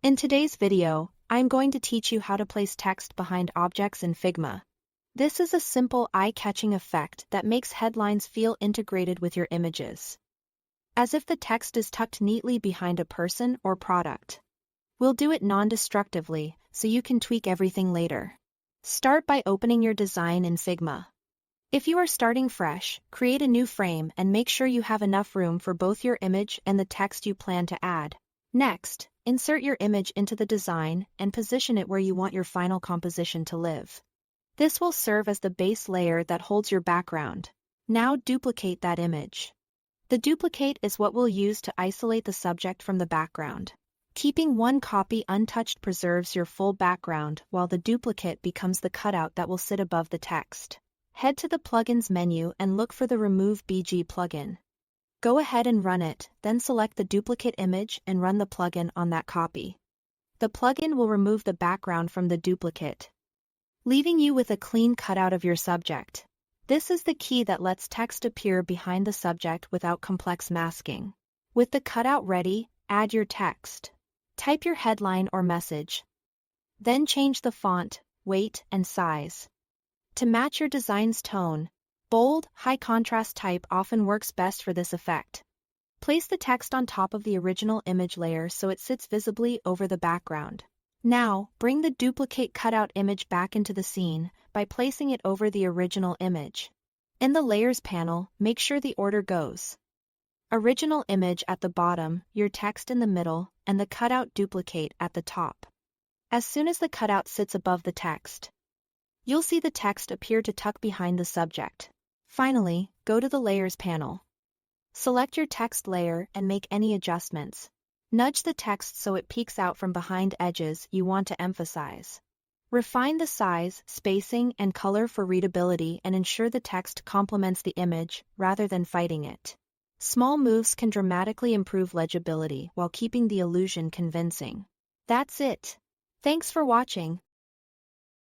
In today's video, I'm going to teach you how to place text behind objects in Figma. This is a simple eye-catching effect that makes headlines feel integrated with your images, as if the text is tucked neatly behind a person or product. We'll do it non-destructively, so you can tweak everything later. Start by opening your design in Figma. If you are starting fresh, create a new frame and make sure you have enough room for both your image and the text you plan to add. Next, insert your image into the design and position it where you want your final composition to live. This will serve as the base layer that holds your background. Now duplicate that image. The duplicate is what we'll use to isolate the subject from the background. Keeping one copy untouched preserves your full background, while the duplicate becomes the cutout that will sit above the text. Head to the Plugins menu and look for the Remove BG plugin. Go ahead and run it, then select the duplicate image and run the plugin on that copy. The plugin will remove the background from the duplicate, leaving you with a clean cutout of your subject. This is the key that lets text appear behind the subject without complex masking. With the cutout ready, add your text. Type your headline or message. Then change the font, weight, and size to match your design's tone. Bold, high-contrast type often works best for this effect. Place the text on top of the original image layer so it sits visibly over the background. Now, bring the duplicate cutout image back into the scene by placing it over the original image. In the Layers panel, make sure the order goes: original image at the bottom, your text in the middle, and the cutout duplicate at the top. As soon as the cutout sits above the text, you'll see the text appear to tuck behind the subject. Finally, go to the Layers panel. Select your text layer and make any adjustments. Nudge the text so it peeks out from behind edges you want to emphasize. Refine the size, spacing, and color for readability and ensure the text complements the image rather than fighting it. Small moves can dramatically improve legibility while keeping the illusion convincing. That's it. Thanks for watching.